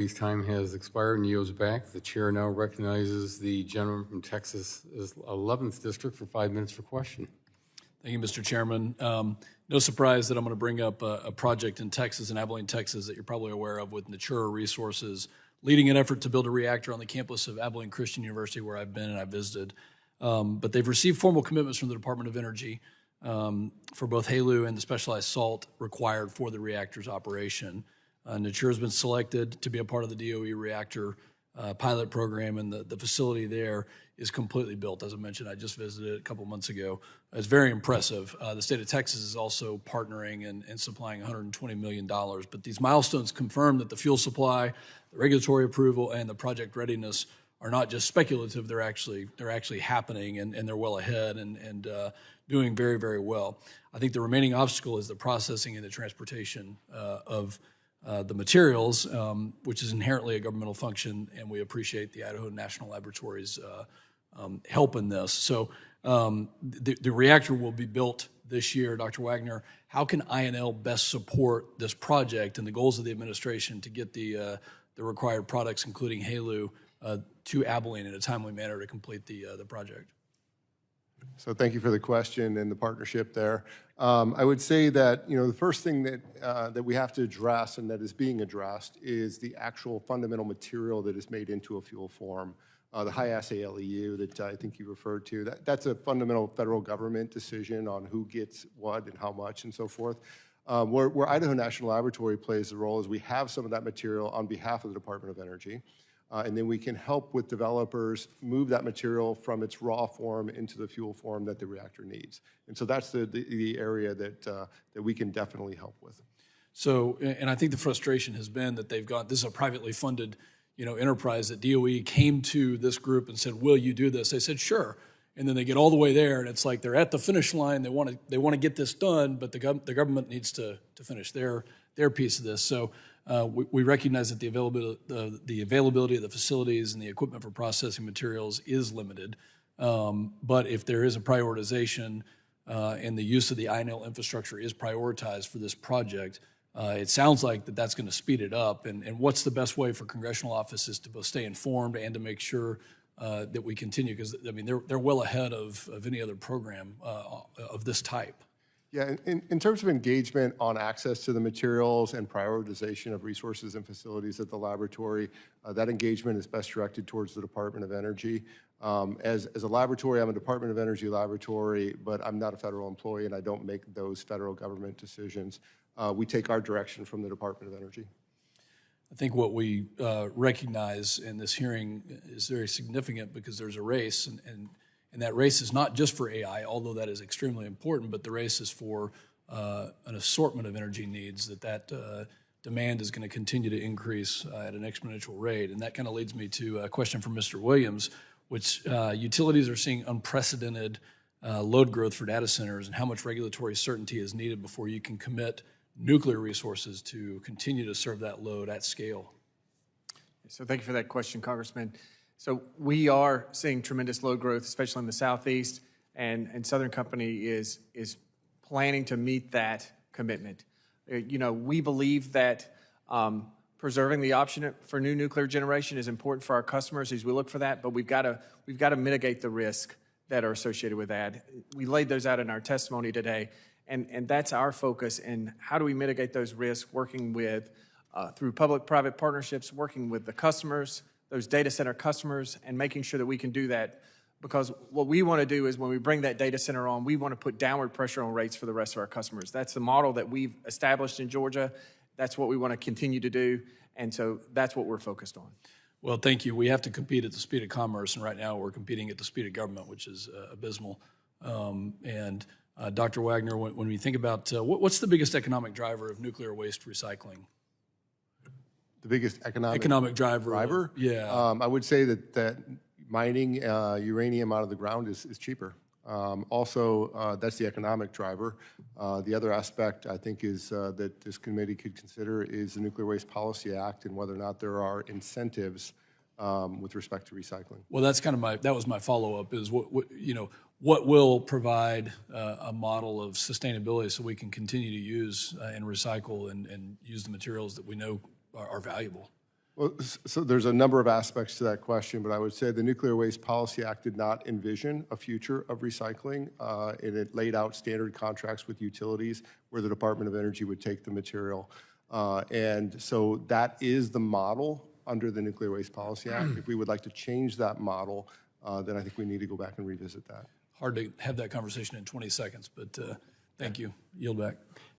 His time has expired and yields back. The chair now recognizes the gentleman from Texas' 11th District for 5 minutes for question. Thank you, Mr. Chairman. No surprise that I'm going to bring up a project in Texas, in Abilene, Texas, that you're probably aware of with Natura Resources, leading an effort to build a reactor on the campus of Abilene Christian University, where I've been and I visited. But they've received formal commitments from the Department of Energy for both HALEU and the specialized salt required for the reactor's operation. Natura has been selected to be a part of the DOE reactor pilot program, and the facility there is completely built. As I mentioned, I just visited it a couple months ago. It's very impressive. The state of Texas is also partnering and supplying $120 million. But these milestones confirm that the fuel supply, the regulatory approval, and the project readiness are not just speculative. They're actually happening, and they're well ahead and doing very, very well. I think the remaining obstacle is the processing and the transportation of the materials, which is inherently a governmental function, and we appreciate the Idaho National Laboratory's help in this. So the reactor will be built this year. Dr. Wagner, how can INL best support this project and the goals of the administration to get the required products, including HALEU, to Abilene in a timely manner to complete the project? So thank you for the question and the partnership there. I would say that the first thing that we have to address and that is being addressed is the actual fundamental material that is made into a fuel form. The high-assay LEU that I think you referred to, that's a fundamental federal government decision on who gets what and how much and so forth. Where Idaho National Laboratory plays the role is we have some of that material on behalf of the Department of Energy. And then we can help with developers move that material from its raw form into the fuel form that the reactor needs. And so that's the area that we can definitely help with. So, and I think the frustration has been that this is a privately funded enterprise, that DOE came to this group and said, will you do this? They said, sure. And then they get all the way there, and it's like they're at the finish line. They want to get this done, but the government needs to finish their piece of this. So we recognize that the availability of the facilities and the equipment for processing materials is limited. But if there is a prioritization and the use of the INL infrastructure is prioritized for this project, it sounds like that's going to speed it up. And what's the best way for congressional offices to both stay informed and to make sure that we continue? Because I mean, they're well ahead of any other program of this type. Yeah, in terms of engagement on access to the materials and prioritization of resources and facilities at the laboratory, that engagement is best directed towards the Department of Energy. As a laboratory, I'm a Department of Energy laboratory, but I'm not a federal employee and I don't make those federal government decisions. We take our direction from the Department of Energy. I think what we recognize in this hearing is very significant because there's a race, and that race is not just for AI, although that is extremely important, but the race is for an assortment of energy needs, that demand is going to continue to increase at an exponential rate. And that kind of leads me to a question from Mr. Williams, which utilities are seeing unprecedented load growth for data centers, and how much regulatory certainty is needed before you can commit nuclear resources to continue to serve that load at scale. So thank you for that question, Congressman. So we are seeing tremendous load growth, especially in the Southeast, and Southern Company is planning to meet that commitment. We believe that preserving the option for new nuclear generation is important for our customers as we look for that, but we've got to mitigate the risk that are associated with that. We laid those out in our testimony today, and that's our focus in how do we mitigate those risks, working with through public-private partnerships, working with the customers, those data center customers, and making sure that we can do that. Because what we want to do is when we bring that data center on, we want to put downward pressure on rates for the rest of our customers. That's the model that we've established in Georgia. That's what we want to continue to do. And so that's what we're focused on. Well, thank you. We have to compete at the speed of commerce, and right now we're competing at the speed of government, which is abysmal. Dr. Wagner, when we think about what's the biggest economic driver of nuclear waste recycling? The biggest economic driver? Yeah. I would say that mining uranium out of the ground is cheaper. Also, that's the economic driver. The other aspect, I think, is that this committee could consider is the Nuclear Waste Policy Act and whether or not there are incentives with respect to recycling. Well, that's kind of that was my follow-up, is what will provide a model of sustainability so we can continue to use and recycle and use the materials that we know are valuable. Well, so there's a number of aspects to that question, but I would say the Nuclear Waste Policy Act did not envision a future of recycling, and it laid out standard contracts with utilities where the Department of Energy would take the material. And so that is the model under the Nuclear Waste Policy Act. If we would like to change that model, then I think we need to go back and revisit that. Hard to have that conversation in 20 seconds, but thank you. Yield back.